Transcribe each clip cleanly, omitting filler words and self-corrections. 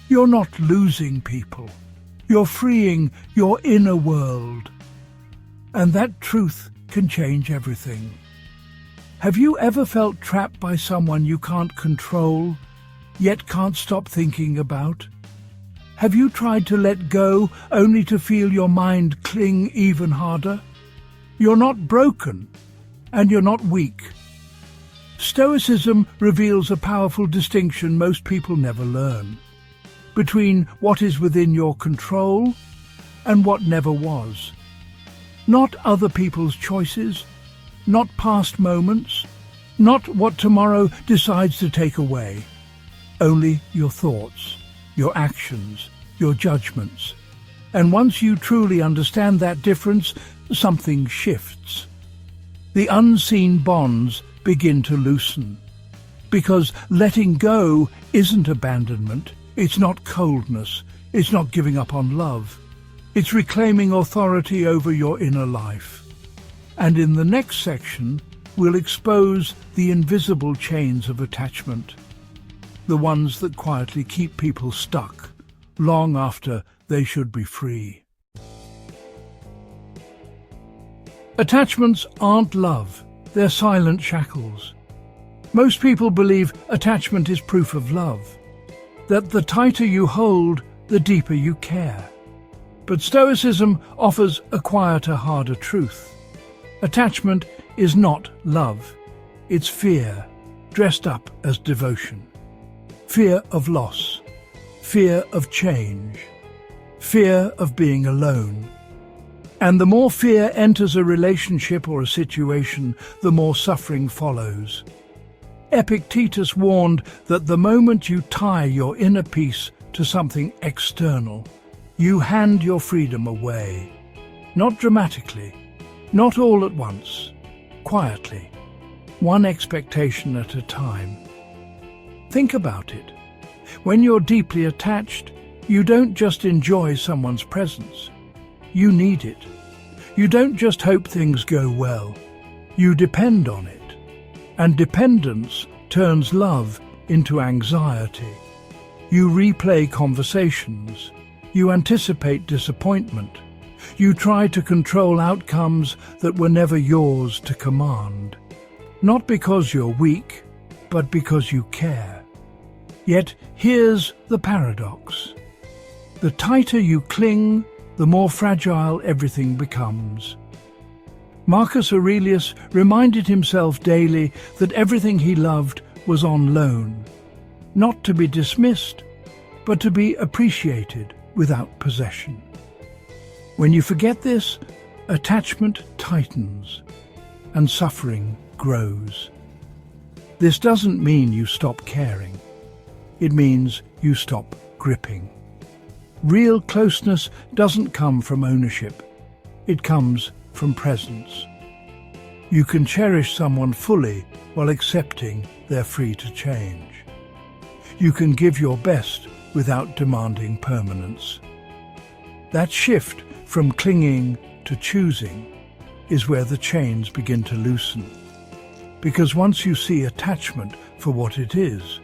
You're not losing people. You're freeing your inner world. And that truth can change everything. Have you ever felt trapped by someone you can't control, yet can't stop thinking about? Have you tried to let go only to feel your mind cling even harder? You're not broken, and you're not weak. Stoicism reveals a powerful distinction most people never learn, between what is within your control and what never was. Not other people's choices, not past moments, not what tomorrow decides to take away. Only your thoughts, your actions, your judgments. And once you truly understand that difference, something shifts. The unseen bonds begin to loosen. Because letting go isn't abandonment, it's not coldness, it's not giving up on love. It's reclaiming authority over your inner life. And in the next section, we'll expose the invisible chains of attachment, the ones that quietly keep people stuck, long after they should be free. Attachments aren't love, they're silent shackles. Most people believe attachment is proof of love, that the tighter you hold, the deeper you care. But Stoicism offers a quieter, harder truth. Attachment is not love, it's fear, dressed up as devotion. Fear of loss, fear of change, fear of being alone. And the more fear enters a relationship or a situation, the more suffering follows. Epictetus warned that the moment you tie your inner peace to something external, you hand your freedom away. Not dramatically, not all at once, quietly, one expectation at a time. Think about it. When you're deeply attached, you don't just enjoy someone's presence. You need it. You don't just hope things go well. You depend on it. And dependence turns love into anxiety. You replay conversations. You anticipate disappointment. You try to control outcomes that were never yours to command. Not because you're weak, but because you care. Yet here's the paradox. The tighter you cling, the more fragile everything becomes. Marcus Aurelius reminded himself daily that everything he loved was on loan, not to be dismissed, but to be appreciated without possession. When you forget this, attachment tightens and suffering grows. This doesn't mean you stop caring. It means you stop gripping. Real closeness doesn't come from ownership. It comes from presence. You can cherish someone fully while accepting they're free to change. You can give your best without demanding permanence. That shift from clinging to choosing is where the chains begin to loosen. Because once you see attachment for what it is,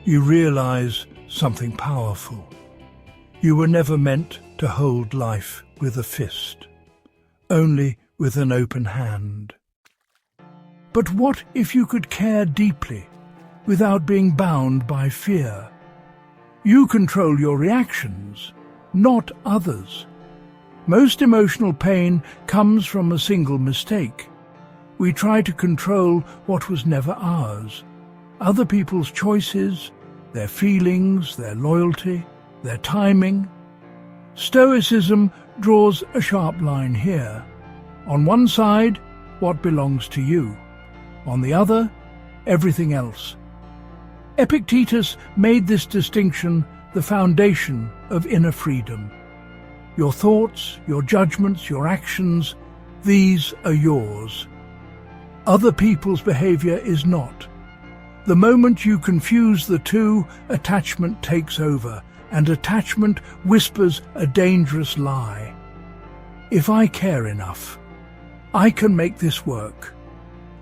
you realize something powerful. You were never meant to hold life with a fist, only with an open hand. But what if you could care deeply, without being bound by fear? You control your reactions, not others. Most emotional pain comes from a single mistake. We try to control what was never ours. Other people's choices, their feelings, their loyalty, their timing. Stoicism draws a sharp line here. On one side, what belongs to you. On the other, everything else. Epictetus made this distinction the foundation of inner freedom. Your thoughts, your judgments, your actions, these are yours. Other people's behavior is not. The moment you confuse the two, attachment takes over, and attachment whispers a dangerous lie. If I care enough, I can make this work.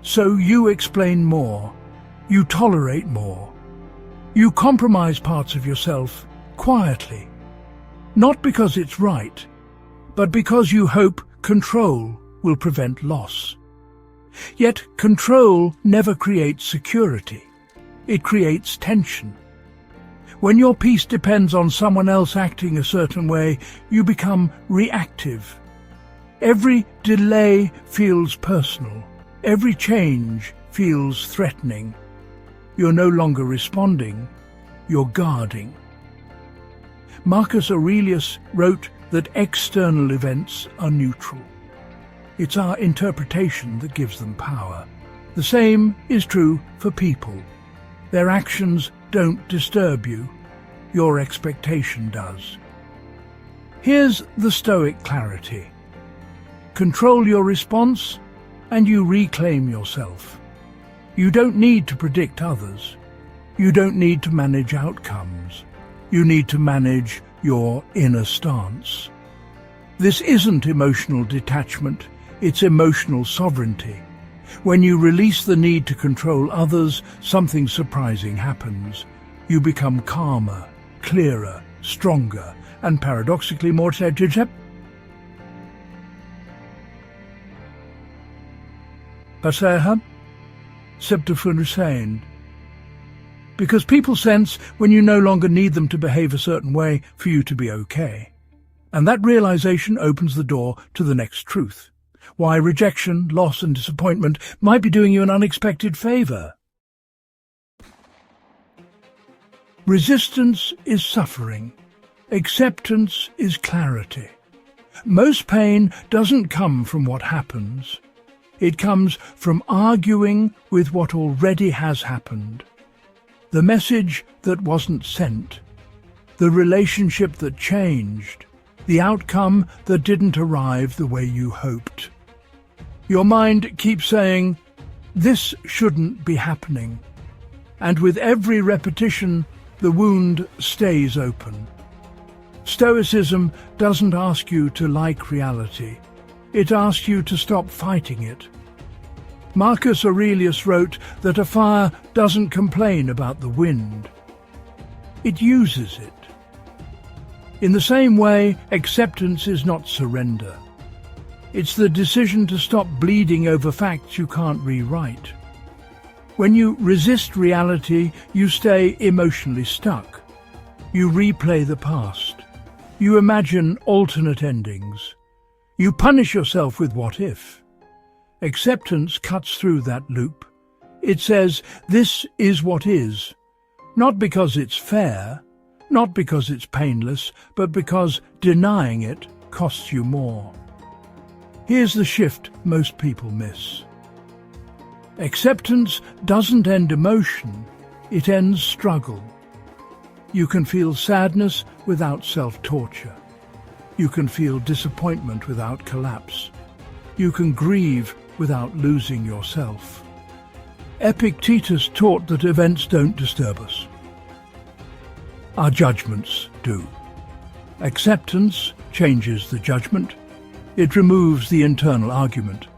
So you explain more, you tolerate more, you compromise parts of yourself quietly, not because it's right, but because you hope control will prevent loss. Yet control never creates security. It creates tension. When your peace depends on someone else acting a certain way, you become reactive. Every delay feels personal. Every change feels threatening. You're no longer responding, you're guarding. Marcus Aurelius wrote that external events are neutral. It's our interpretation that gives them power. The same is true for people. Their actions don't disturb you. Your expectation does. Here's the Stoic clarity. Control your response, and you reclaim yourself. You don't need to predict others. You don't need to manage outcomes. You need to manage your inner stance. This isn't emotional detachment, it's emotional sovereignty. When you release the need to control others, something surprising happens. You become calmer, clearer, stronger, and paradoxically more detached. Passahan? Septuagint. Because people sense when you no longer need them to behave a certain way for you to be okay. And that realization opens the door to the next truth. Why rejection, loss and disappointment might be doing you an unexpected favor. Resistance is suffering. Acceptance is clarity. Most pain doesn't come from what happens. It comes from arguing with what already has happened. The message that wasn't sent. The relationship that changed. The outcome that didn't arrive the way you hoped. Your mind keeps saying, "This shouldn't be happening." And with every repetition, the wound stays open. Stoicism doesn't ask you to like reality. It asks you to stop fighting it. Marcus Aurelius wrote that a fire doesn't complain about the wind. It uses it. In the same way, acceptance is not surrender. It's the decision to stop bleeding over facts you can't rewrite. When you resist reality, you stay emotionally stuck. You replay the past. You imagine alternate endings. You punish yourself with what if. Acceptance cuts through that loop. It says, this is what is, not because it's fair, not because it's painless, but because denying it costs you more. Here's the shift most people miss. Acceptance doesn't end emotion, it ends struggle. You can feel sadness without self-torture. You can feel disappointment without collapse. You can grieve without losing yourself. Epictetus taught that events don't disturb us. Our judgments do. Acceptance changes the judgment. It removes the internal argument.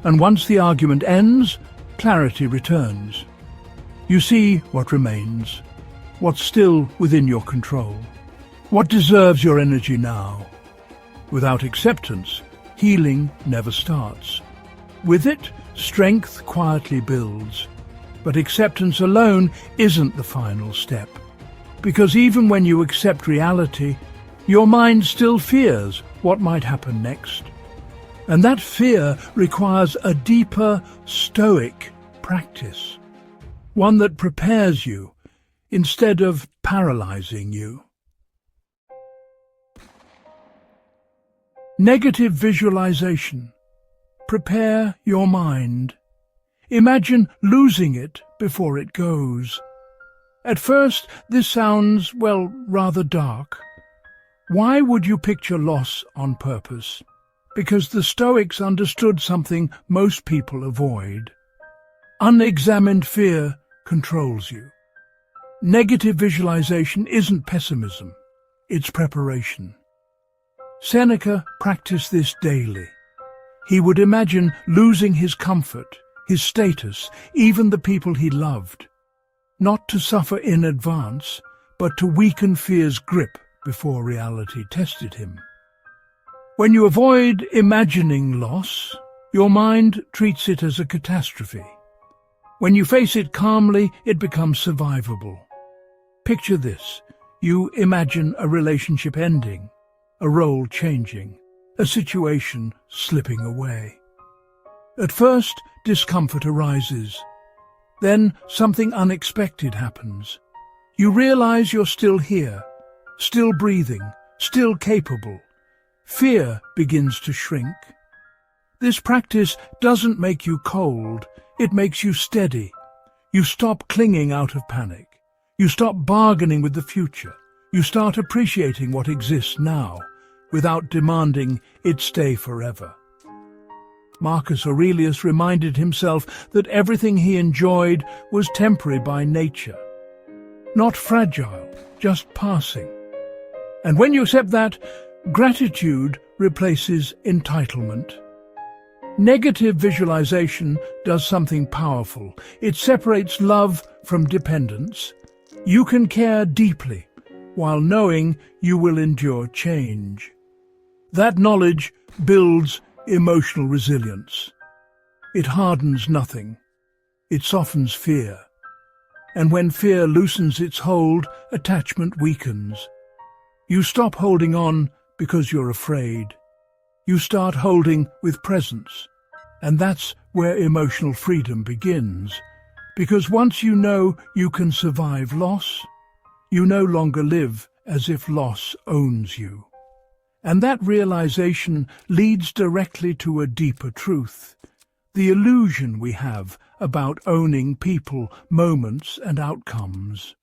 And once the argument ends, clarity returns. You see what remains, what's still within your control, what deserves your energy now. Without acceptance, healing never starts. With it, strength quietly builds. But acceptance alone isn't the final step. Because even when you accept reality, your mind still fears what might happen next. And that fear requires a deeper Stoic practice, one that prepares you instead of paralyzing you. Negative visualization. Prepare your mind. Imagine losing it before it goes. At first, this sounds, well, rather dark. Why would you picture loss on purpose? Because the Stoics understood something most people avoid. Unexamined fear controls you. Negative visualization isn't pessimism, it's preparation. Seneca practiced this daily. He would imagine losing his comfort, his status, even the people he loved. Not to suffer in advance, but to weaken fear's grip before reality tested him. When you avoid imagining loss, your mind treats it as a catastrophe. When you face it calmly, it becomes survivable. Picture this. You imagine a relationship ending, a role changing, a situation slipping away. At first, discomfort arises. Then something unexpected happens. You realize you're still here, still breathing, still capable. Fear begins to shrink. This practice doesn't make you cold, it makes you steady. You stop clinging out of panic. You stop bargaining with the future. You start appreciating what exists now, without demanding it stay forever. Marcus Aurelius reminded himself that everything he enjoyed was temporary by nature. Not fragile, just passing. And when you accept that, gratitude replaces entitlement. Negative visualization does something powerful. It separates love from dependence. You can care deeply while knowing you will endure change. That knowledge builds emotional resilience. It hardens nothing. It softens fear. And when fear loosens its hold, attachment weakens. You stop holding on because you're afraid. You start holding with presence. And that's where emotional freedom begins. Because once you know you can survive loss, you no longer live as if loss owns you. And that realization leads directly to a deeper truth, the illusion we have about owning people, moments, and outcomes.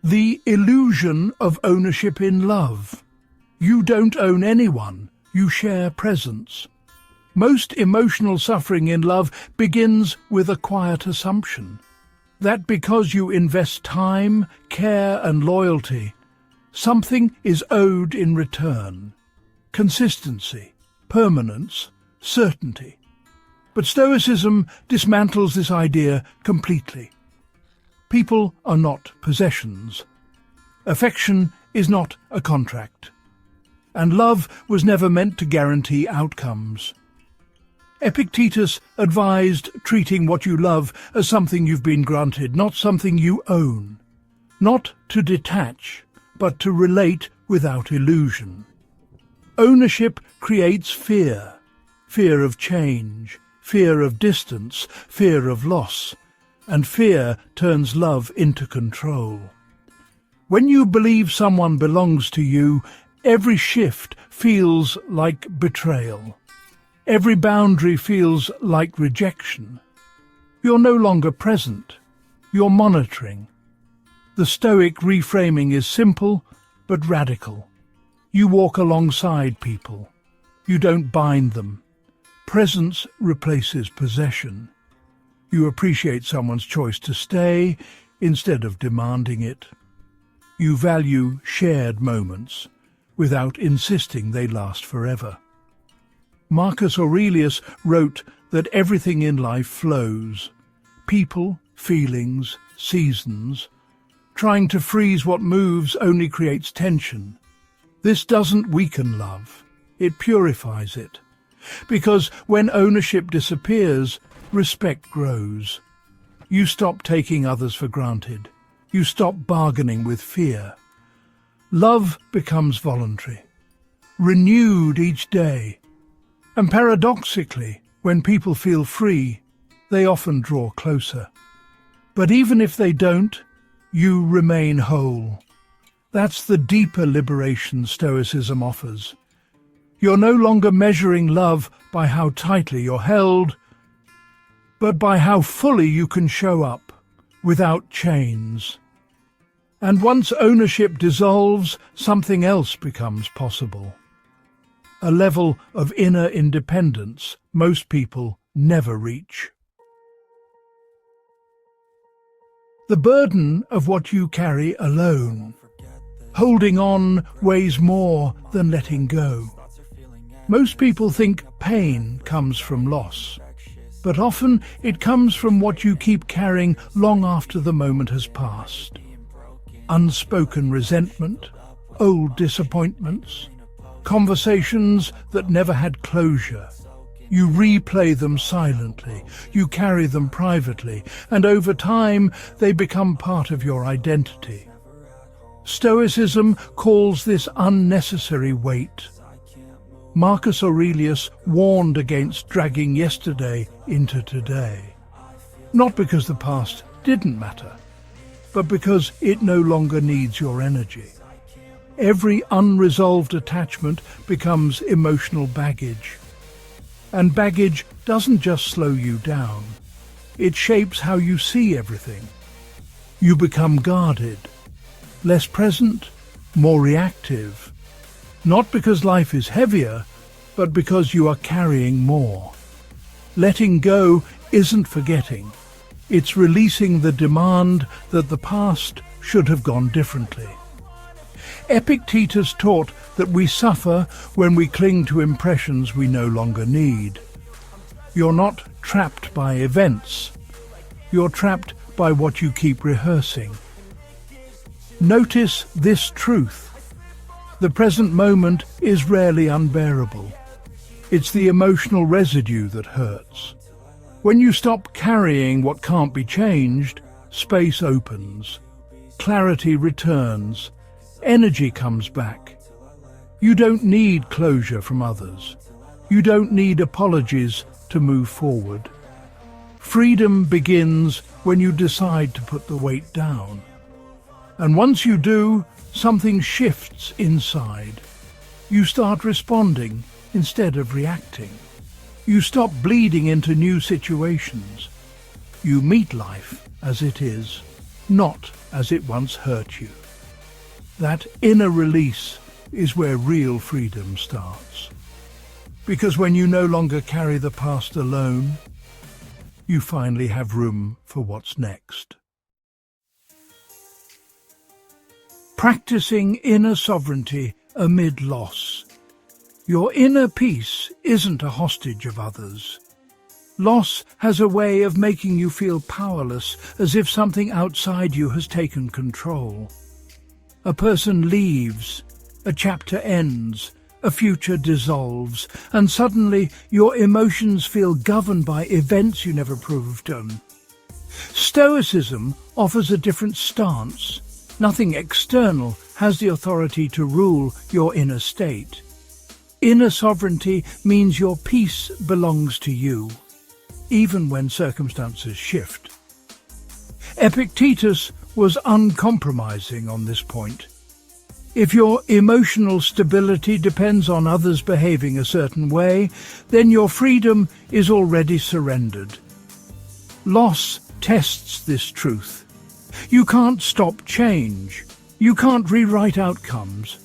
The illusion of ownership in love. You don't own anyone, you share presence. Most emotional suffering in love begins with a quiet assumption that because you invest time, care, and loyalty, something is owed in return. Consistency, permanence, certainty. But Stoicism dismantles this idea completely. People are not possessions. Affection is not a contract. And love was never meant to guarantee outcomes. Epictetus advised treating what you love as something you've been granted, not something you own. Not to detach, but to relate without illusion. Ownership creates fear. Fear of change, fear of distance, fear of loss. And fear turns love into control. When you believe someone belongs to you, every shift feels like betrayal. Every boundary feels like rejection. You're no longer present. You're monitoring. The Stoic reframing is simple but radical. You walk alongside people. You don't bind them. Presence replaces possession. You appreciate someone's choice to stay instead of demanding it. You value shared moments without insisting they last forever. Marcus Aurelius wrote that everything in life flows. People, feelings, seasons. Trying to freeze what moves only creates tension. This doesn't weaken love, it purifies it. Because when ownership disappears, respect grows. You stop taking others for granted. You stop bargaining with fear. Love becomes voluntary, renewed each day. And paradoxically, when people feel free, they often draw closer. But even if they don't, you remain whole. That's the deeper liberation Stoicism offers. You're no longer measuring love by how tightly you're held, but by how fully you can show up, without chains. And once ownership dissolves, something else becomes possible. A level of inner independence most people never reach. The burden of what you carry alone. Holding on weighs more than letting go. Most people think pain comes from loss, but often it comes from what you keep carrying long after the moment has passed. Unspoken resentment, old disappointments, conversations that never had closure. You replay them silently, you carry them privately, and over time they become part of your identity. Stoicism calls this unnecessary weight. Marcus Aurelius warned against dragging yesterday into today. Not because the past didn't matter, but because it no longer needs your energy. Every unresolved attachment becomes emotional baggage. And baggage doesn't just slow you down. It shapes how you see everything. You become guarded, less present, more reactive. Not because life is heavier, but because you are carrying more. Letting go isn't forgetting. It's releasing the demand that the past should have gone differently. Epictetus taught that we suffer when we cling to impressions we no longer need. You're not trapped by events. You're trapped by what you keep rehearsing. Notice this truth. The present moment is rarely unbearable. It's the emotional residue that hurts. When you stop carrying what can't be changed, space opens. Clarity returns. Energy comes back. You don't need closure from others. You don't need apologies to move forward. Freedom begins when you decide to put the weight down. And once you do, something shifts inside. You start responding instead of reacting. You stop bleeding into new situations. You meet life as it is, not as it once hurt you. That inner release is where real freedom starts. Because when you no longer carry the past alone, you finally have room for what's next. Practicing inner sovereignty amid loss. Your inner peace isn't a hostage of others. Loss has a way of making you feel powerless, as if something outside you has taken control. A person leaves, a chapter ends, a future dissolves, and suddenly your emotions feel governed by events you never proved on. Stoicism offers a different stance. Nothing external has the authority to rule your inner state. Inner sovereignty means your peace belongs to you, even when circumstances shift. Epictetus was uncompromising on this point. If your emotional stability depends on others behaving a certain way, then your freedom is already surrendered. Loss tests this truth. You can't stop change. You can't rewrite outcomes,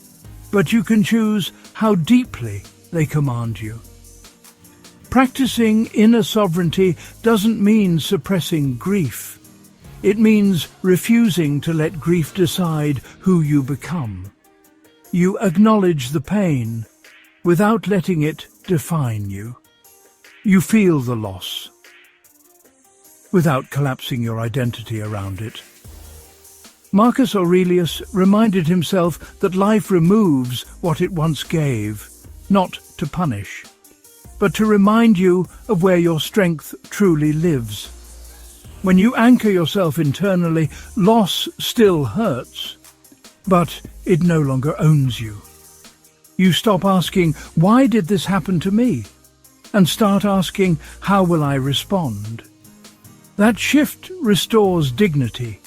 but you can choose how deeply they command you. Practicing inner sovereignty doesn't mean suppressing grief. It means refusing to let grief decide who you become. You acknowledge the pain without letting it define you. You feel the loss without collapsing your identity around it. Marcus Aurelius reminded himself that life removes what it once gave, not to punish, but to remind you of where your strength truly lives. When you anchor yourself internally, loss still hurts, but it no longer owns you. You stop asking, "Why did this happen to me?" and start asking, "How will I respond?" That shift restores dignity.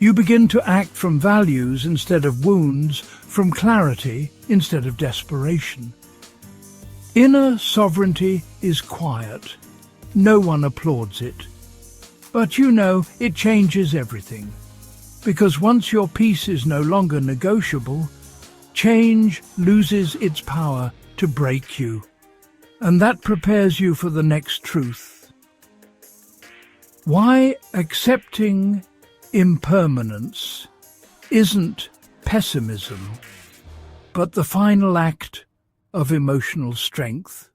You begin to act from values instead of wounds, from clarity instead of desperation. Inner sovereignty is quiet. No one applauds it. But you know it changes everything. Because once your peace is no longer negotiable, change loses its power to break you. And that prepares you for the next truth. Why accepting impermanence isn't pessimism, but the final act of emotional strength.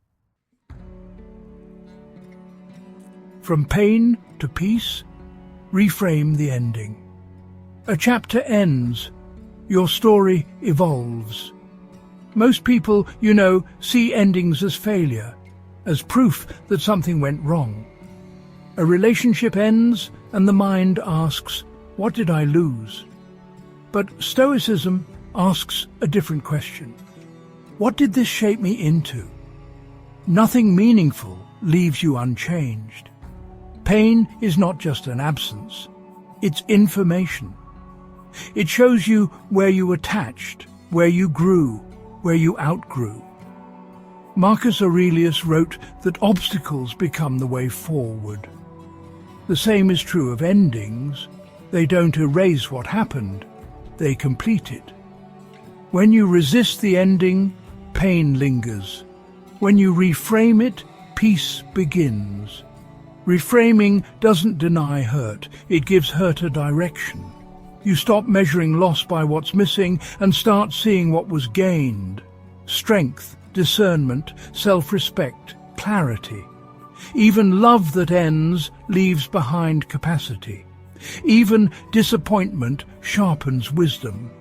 From pain to peace, reframe the ending. A chapter ends, your story evolves. Most people, see endings as failure, as proof that something went wrong. A relationship ends and the mind asks, what did I lose? But Stoicism asks a different question. What did this shape me into? Nothing meaningful leaves you unchanged. Pain is not just an absence, it's information. It shows you where you attached, where you grew, where you outgrew. Marcus Aurelius wrote that obstacles become the way forward. The same is true of endings. They don't erase what happened, they complete it. When you resist the ending, pain lingers. When you reframe it, peace begins. Reframing doesn't deny hurt, it gives hurt a direction. You stop measuring loss by what's missing and start seeing what was gained. Strength, discernment, self-respect, clarity. Even love that ends leaves behind capacity. Even disappointment sharpens wisdom.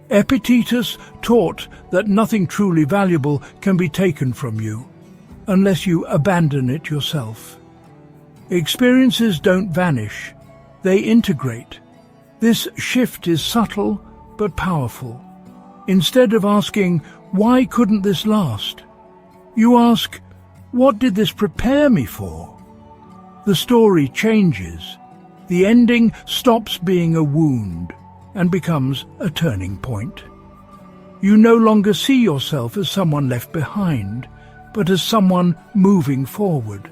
Epictetus taught that nothing truly valuable can be taken from you unless you abandon it yourself. Experiences don't vanish, they integrate. This shift is subtle but powerful. Instead of asking, why couldn't this last? You ask, what did this prepare me for? The story changes. The ending stops being a wound and becomes a turning point. You no longer see yourself as someone left behind, but as someone moving forward.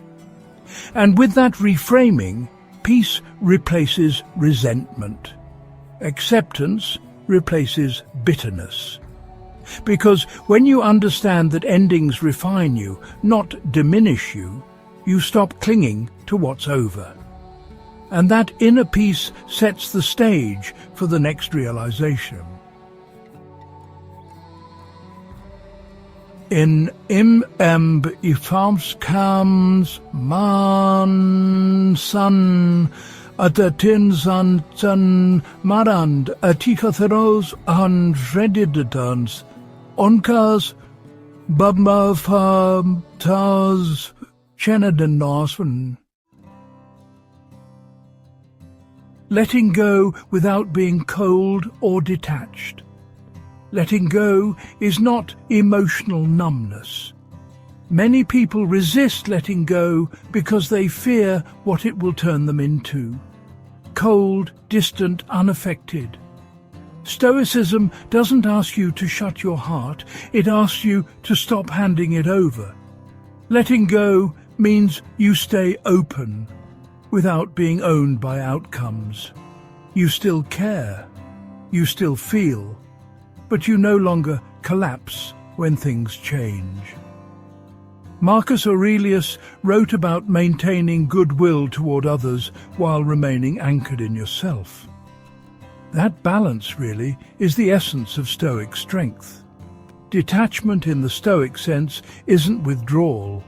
And with that reframing, peace replaces resentment. Acceptance replaces bitterness. Because when you understand that endings refine you, not diminish you, you stop clinging to what's over. And that inner peace sets the stage for the next realization. In ifamskams man san atatinsantan marand atikatharos and redidans onkas babmafam taz chenadenosvan. Letting go without being cold or detached. Letting go is not emotional numbness. Many people resist letting go because they fear what it will turn them into. Cold, distant, unaffected. Stoicism doesn't ask you to shut your heart, it asks you to stop handing it over. Letting go means you stay open, without being owned by outcomes. You still care, you still feel, but you no longer collapse when things change. Marcus Aurelius wrote about maintaining goodwill toward others while remaining anchored in yourself. That balance, really, is the essence of Stoic strength. Detachment in the Stoic sense isn't withdrawal,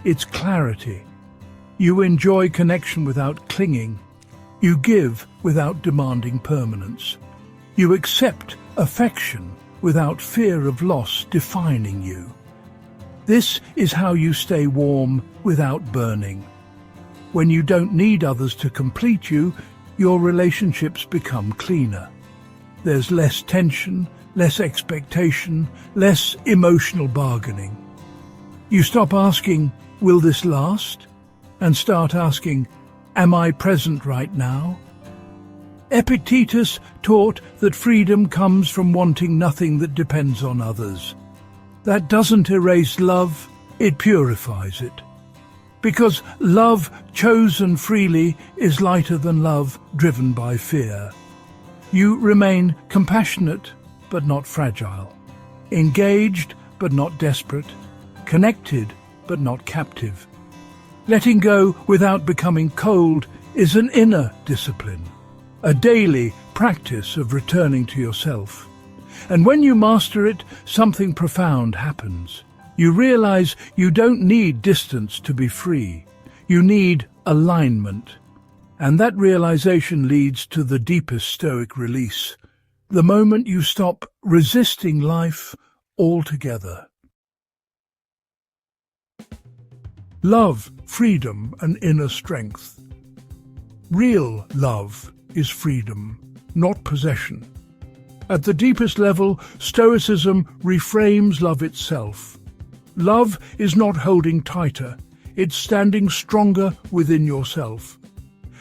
it's clarity. You enjoy connection without clinging. You give without demanding permanence. You accept affection without fear of loss defining you. This is how you stay warm without burning. When you don't need others to complete you, your relationships become cleaner. There's less tension, less expectation, less emotional bargaining. You stop asking, will this last? And start asking, am I present right now? Epictetus taught that freedom comes from wanting nothing that depends on others. That doesn't erase love, it purifies it. Because love chosen freely is lighter than love driven by fear. You remain compassionate but not fragile, engaged but not desperate, connected but not captive. Letting go without becoming cold is an inner discipline, a daily practice of returning to yourself. And when you master it, something profound happens. You realize you don't need distance to be free. You need alignment. And that realization leads to the deepest Stoic release, the moment you stop resisting life altogether. Love, freedom, and inner strength. Real love is freedom, not possession. At the deepest level, Stoicism reframes love itself. Love is not holding tighter, it's standing stronger within yourself.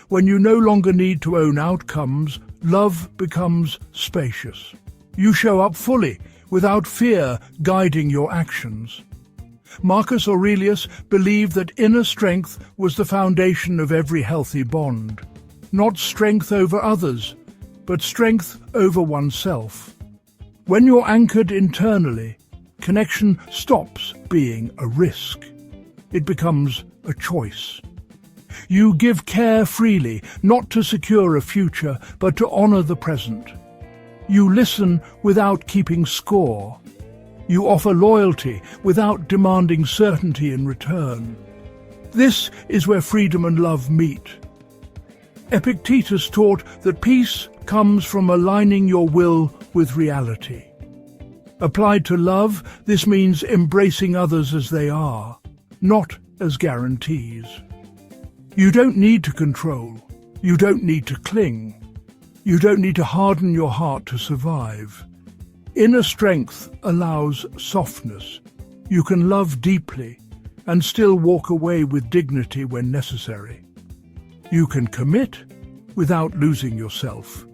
When you no longer need to own outcomes, love becomes spacious. You show up fully, without fear guiding your actions. Marcus Aurelius believed that inner strength was the foundation of every healthy bond. Not strength over others, but strength over oneself. When you're anchored internally, connection stops being a risk. It becomes a choice. You give care freely, not to secure a future, but to honor the present. You listen without keeping score. You offer loyalty without demanding certainty in return. This is where freedom and love meet. Epictetus taught that peace comes from aligning your will with reality. Applied to love, this means embracing others as they are, not as guarantees. You don't need to control. You don't need to cling. You don't need to harden your heart to survive. Inner strength allows softness. You can love deeply and still walk away with dignity when necessary. You can commit without losing yourself.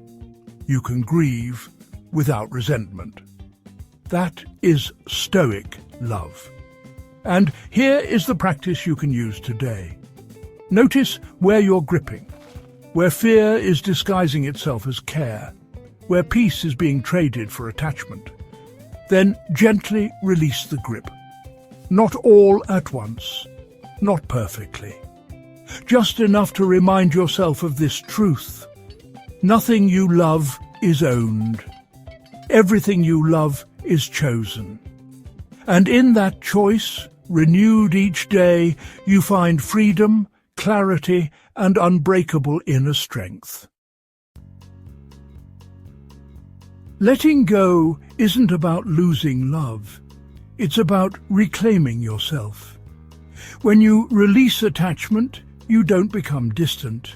You can grieve without resentment. That is Stoic love. And here is the practice you can use today. Notice where you're gripping, where fear is disguising itself as care, where peace is being traded for attachment. Then gently release the grip. Not all at once, not perfectly. Just enough to remind yourself of this truth. Nothing you love is owned. Everything you love is chosen. And in that choice, renewed each day, you find freedom, clarity, and unbreakable inner strength. Letting go isn't about losing love. It's about reclaiming yourself. When you release attachment, you don't become distant.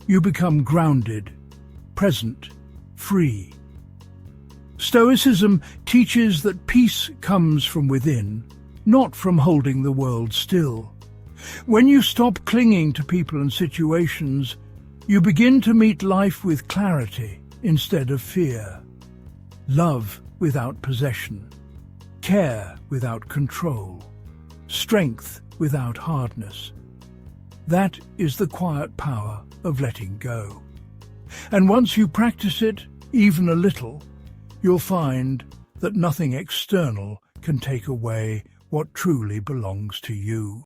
You become grounded, present, free. Stoicism teaches that peace comes from within, not from holding the world still. When you stop clinging to people and situations, you begin to meet life with clarity instead of fear. Love without possession, care without control, strength without hardness. That is the quiet power of letting go. And once you practice it, even a little, you'll find that nothing external can take away what truly belongs to you.